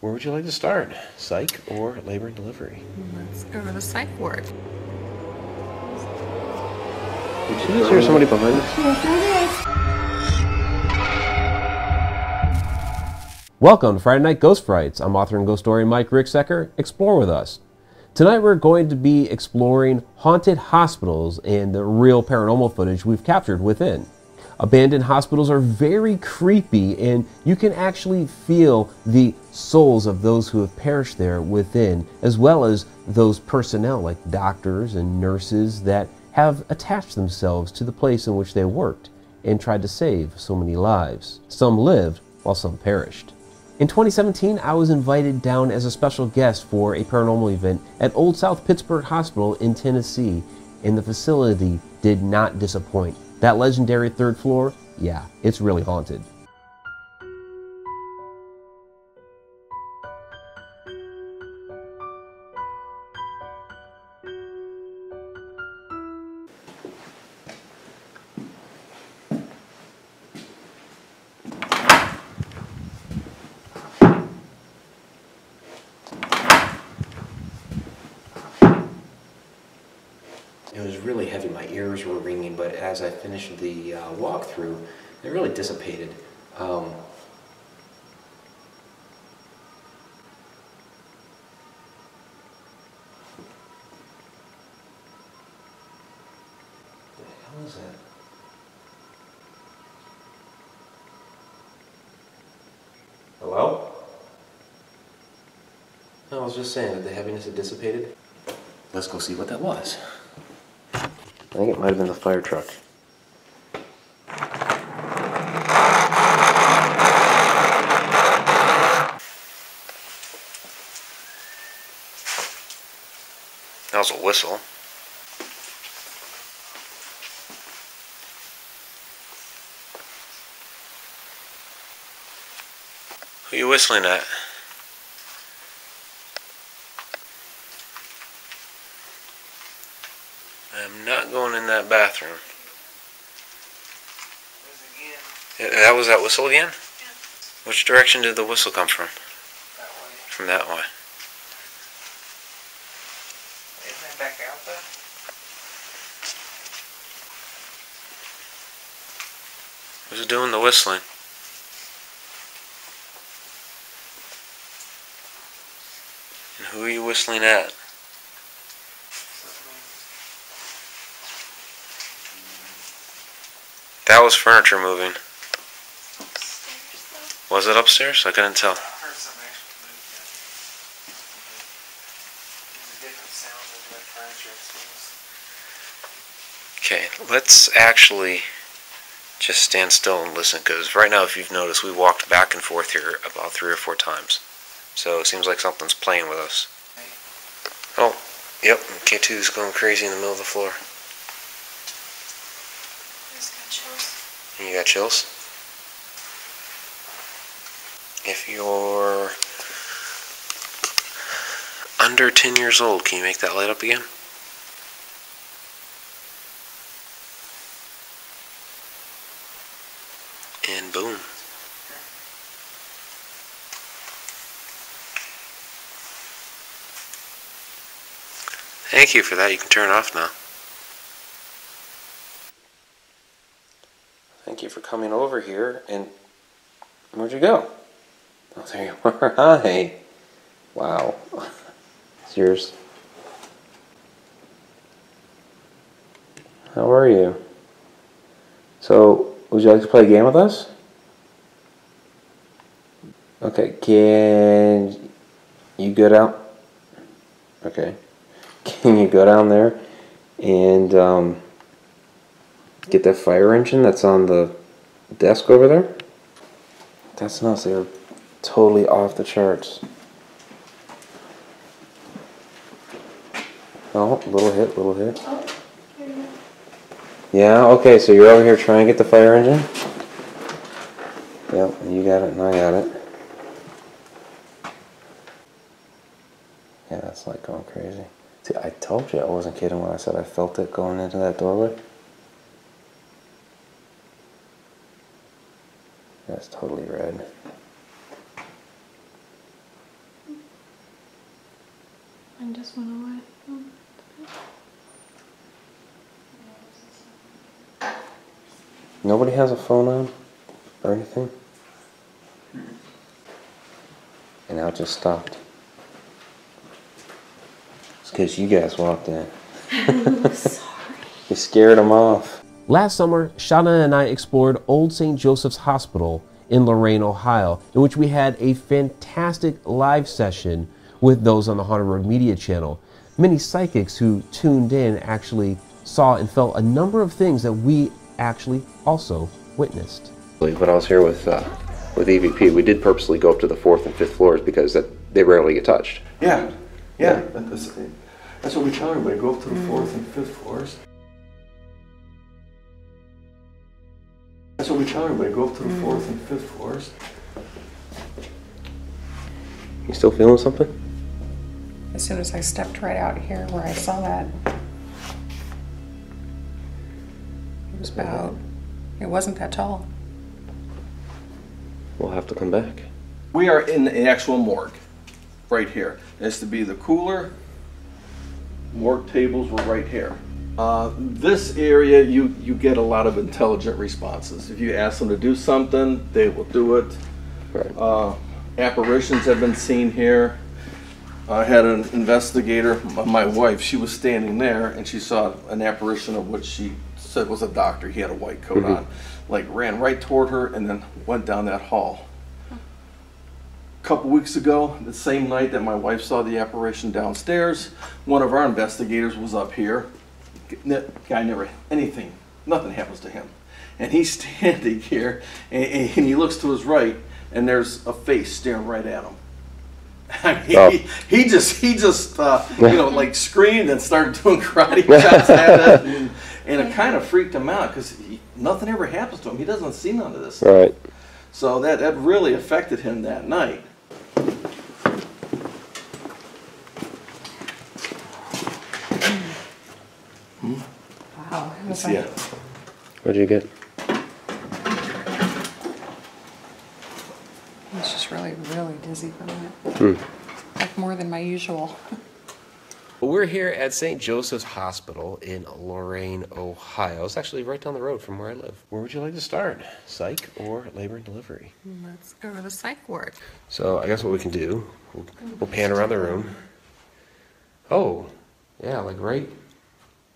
Where would you like to start? Psych or labor and delivery? Let's go to the psych ward. Did you just hear somebody behind us? Welcome to Friday Night Ghost Frights. I'm author and ghost story Mike Ricksecker. Explore with us. Tonight we're going to be exploring haunted hospitals and the real paranormal footage we've captured within. Abandoned hospitals are very creepy, and you can actually feel the souls of those who have perished there within, as well as those personnel like doctors and nurses that have attached themselves to the place in which they worked and tried to save so many lives. Some lived while some perished. In 2017, I was invited down as a special guest for a paranormal event at Old South Pittsburg Hospital in Tennessee, and the facility did not disappoint. That legendary third floor, yeah, it's really haunted. It was really heavy, my ears were ringing, but as I finished the walkthrough, it really dissipated. What the hell is that? Hello? No, I was just saying that the heaviness had dissipated. Let's go see what that was. I think it might have been the fire truck. That was a whistle. Who are you whistling at? I'm not going in that bathroom. That was that whistle again? Yeah. Which direction did the whistle come from? That way. From that way. Isn't that back out though? Who's doing the whistling? And who are you whistling at? That was furniture moving. Upstairs, Was it upstairs? I couldn't tell. I heard something actually move down. There's a different sound of that furniture, it seems. Okay, let's actually just stand still and listen, because right now, if you've noticed, we walked back and forth here about 3 or 4 times. So it seems like something's playing with us. Oh, yep, K2's going crazy in the middle of the floor. And you got chills? If you're under 10 years old, can you make that light up again? And boom. Thank you for that. You can turn it off now. Thank you for coming over here. And where'd you go? Oh, there you are. Hi. Wow. It's yours. How are you? So, would you like to play a game with us? Okay, can you go down? Okay. Can you go down there and get that fire engine that's on the desk over there? That's nuts. They're totally off the charts. Oh, little hit, little hit. Oh, here you go. Yeah, okay, so you're over here trying to get the fire engine? Yep, you got it and I got it. Yeah, that's like going crazy. See, I told you I wasn't kidding when I said I felt it going into that doorway. That's totally red. I just went away. Nobody has a phone on or anything? And now it just stopped. It's because you guys walked in. Sorry. You scared them off. Last summer, Shauna and I explored Old St. Joseph's Hospital in Lorain, Ohio, in which we had a fantastic live session with those on the Haunted Road Media channel. Many psychics who tuned in actually saw and felt a number of things that we actually also witnessed. When I was here with EVP, we did purposely go up to the 4th and 5th floors because they rarely get touched. Yeah. That's what we tell everybody, go up to the 4th and 5th floors. That's what we tell everybody, go up to the 4th and 5th floors. You still feeling something? As soon as I stepped right out here where I saw that, it wasn't that tall. We'll have to come back. We are in the actual morgue, right here. It has to be the cooler. Morgue tables were right here. This area, you get a lot of intelligent responses. If you ask them to do something, they will do it. Right. Apparitions have been seen here. I had an investigator, my wife, she was standing there and she saw an apparition of what she said was a doctor. He had a white coat on, like ran right toward her and then went down that hall. A couple weeks ago, the same night that my wife saw the apparition downstairs, one of our investigators was up here. Guy never, nothing happens to him. And he's standing here and he looks to his right and there's a face staring right at him. I mean, he just like screamed and started doing karate chops at it, and it kind of freaked him out because nothing ever happens to him. He doesn't see none of this. Right. So that really affected him that night. Wow. Let's see it. What'd you get? I was just really dizzy from it. Like more than my usual. Well, we're here at St. Joseph's Hospital in Lorain, Ohio. It's actually right down the road from where I live. Where would you like to start? Psych or labor and delivery? Let's go to the psych ward. So I guess what we can do, we'll pan around the room. Oh, yeah, like right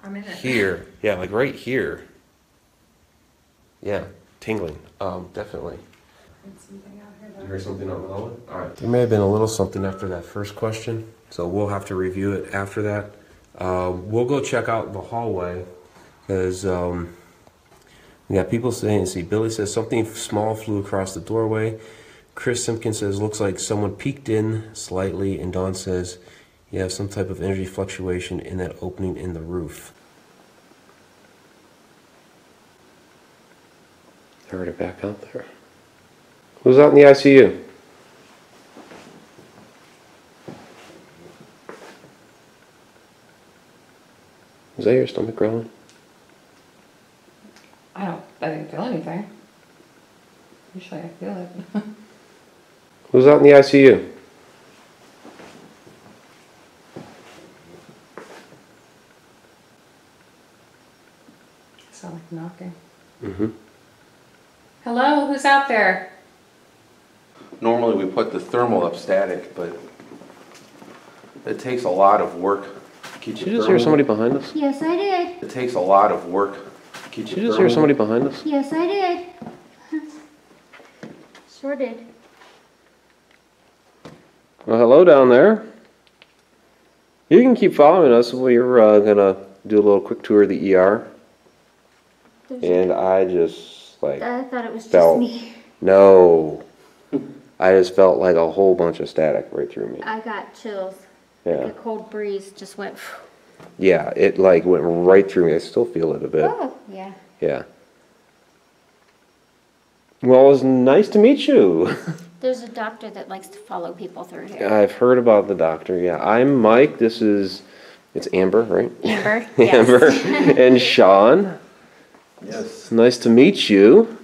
I'm in it. here. Yeah, like right here. Yeah, tingling. Definitely. You heard something on the hallway? All right. There may have been a little something after that first question, so we'll have to review it after that. We'll go check out the hallway because we got people saying, see, Billy says something small flew across the doorway. Chris Simpkins says, looks like someone peeked in slightly, and Dawn says, you have some type of energy fluctuation in that opening in the roof. I heard it back out there. Who's out in the ICU? Is that your stomach growling? I didn't feel anything. Usually I feel it. Who's out in the ICU? Sound like knocking. Mm-hmm. Hello, who's out there? Normally we put the thermal up static, but it takes a lot of work. Did you just hear somebody behind us? Yes, I did. It takes a lot of work. Did you just hear somebody behind us? Yes, I did. Sure did. Well, hello down there. You can keep following us. We're gonna do a little quick tour of the ER. And I just I thought it was felt, just me. No. I just felt like a whole bunch of static right through me. I got chills. Yeah. Like a cold breeze just went. Yeah, it like went right through me. I still feel it a bit. Oh, yeah. Yeah. Well, it was nice to meet you. There's a doctor that likes to follow people through here. I've heard about the doctor, yeah. I'm Mike. It's Amber, right? Amber. Yes. Amber and Sean. Yes. Nice to meet you.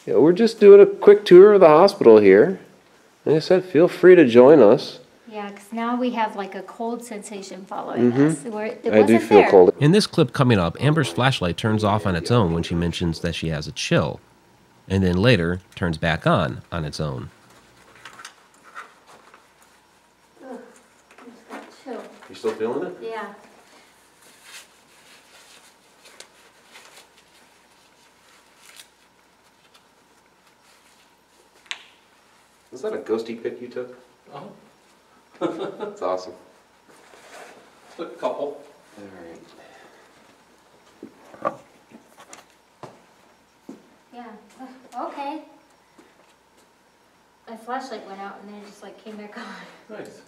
Yeah, we're just doing a quick tour of the hospital here. Like I said, feel free to join us. Yeah, because now we have like a cold sensation following us. Where it I do wasn't feel there. cold. In this clip coming up, Amber's flashlight turns off on its own when she mentions that she has a chill, and then later turns back on its own. Ugh, I just got chill. You still feeling it? Yeah. Is that a ghosty pic you took? Oh, That's awesome. a couple. All right. Yeah. Ugh, okay. My flashlight went out and then it just like came back on. Nice.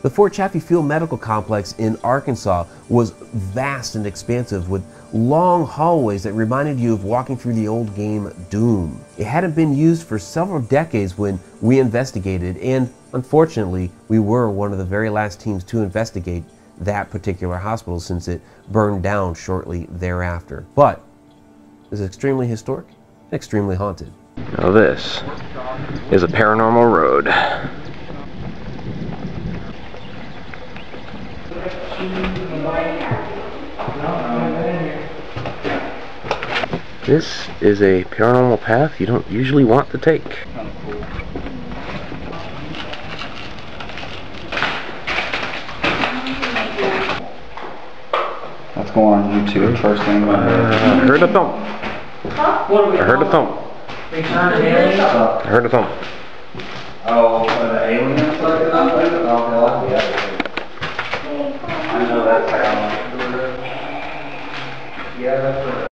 The Fort Chaffee Field Medical Complex in Arkansas was vast and expansive with long hallways that reminded you of walking through the old game Doom. It hadn't been used for several decades when we investigated, and unfortunately, we were one of the very last teams to investigate that particular hospital since it burned down shortly thereafter. But it's extremely historic and extremely haunted. Now this is a paranormal road. This is a paranormal path you don't usually want to take. Let's go on YouTube first thing. I heard a thump. I heard a thump. I heard a thump. Oh, for the aliens looking up with it? Oh, hell, yeah. I know that sound. Yeah, that's what.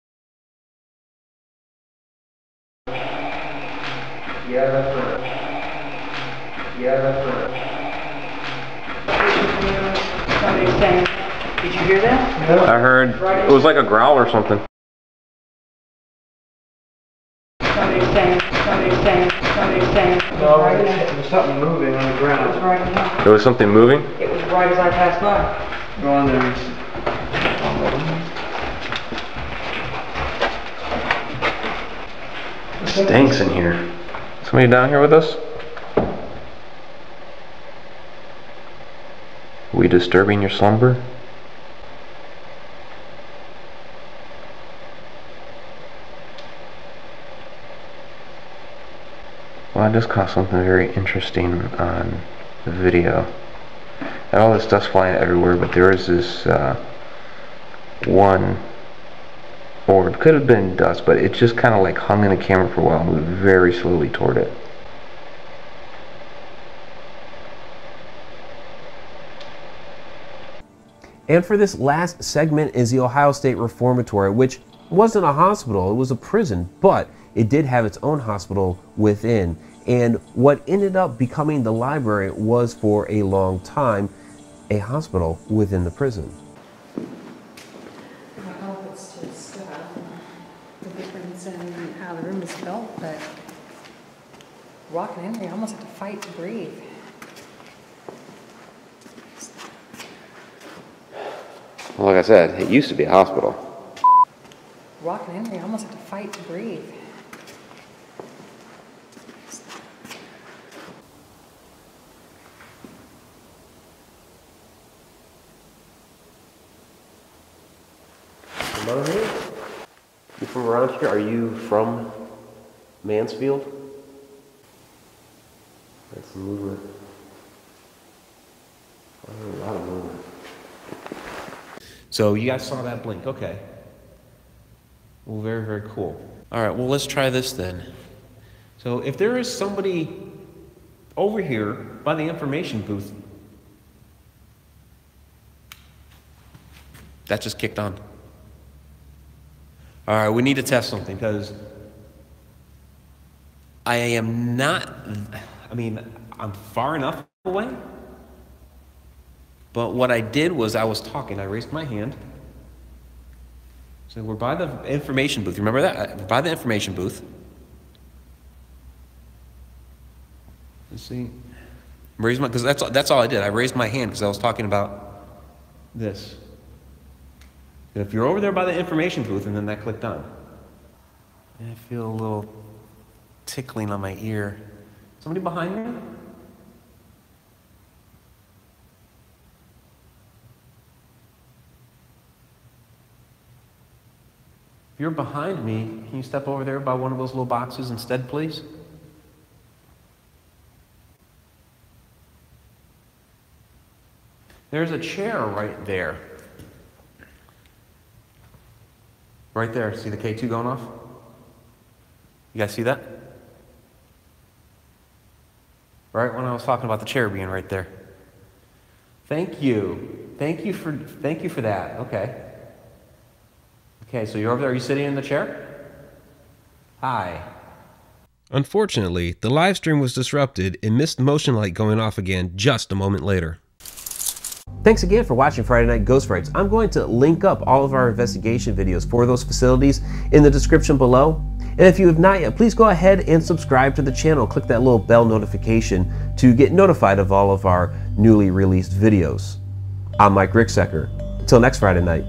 Yeah, that's what. Yeah, that's what. Somebody's saying, did you hear that? I heard it was like a growl or something. Somebody's saying, No, there was something moving on the it was ground. right now. There was something moving. It was right as I passed by. Go on there. It stinks in here. Somebody down here with us? Are we disturbing your slumber? Well, I just caught something very interesting on the video. And all this stuff's flying everywhere, but there is this one orb. Could have been dust, but it just kind of like hung in the camera for a while and moved very slowly toward it. And for this last segment is the Ohio State Reformatory, which wasn't a hospital, it was a prison, but it did have its own hospital within. And what ended up becoming the library was for a long time a hospital within the prison. I hope it's just the difference in how the room is built, but walking in here, you almost have to fight to breathe. Well, like I said, it used to be a hospital. Walking in here, you almost have to fight to breathe. You from around here? Are you from Mansfield? That's some movement. Oh, a lot of movement. So you guys saw that blink, okay. Well, very, very cool. All right, well, let's try this then. So if there is somebody over here by the information booth, that just kicked on. All right, we need to test something because I am not, I'm far enough away. But what I did was I was talking, I raised my hand. So we're by the information booth. Remember that? We're by the information booth. Let's see. Raise my, because that's all I did. I raised my hand because I was talking about this. And if you're over there by the information booth, and then that clicked on. And I feel a little tickling on my ear. Somebody behind me? you're behind me, can you step over there by one of those little boxes instead, please? There's a chair right there. Right there. See the K2 going off? You guys see that? Right when I was talking about the chair being right there. Thank you. Thank you for that. Okay. Okay, so you're over there. Are you sitting in the chair? Hi. Unfortunately, the live stream was disrupted and missed the motion light going off again just a moment later. Thanks again for watching Friday Night Ghost Frights. I'm going to link up all of our investigation videos for those facilities in the description below. And if you have not yet, please go ahead and subscribe to the channel. Click that little bell notification to get notified of all of our newly released videos. I'm Mike Ricksecker. Until next Friday night.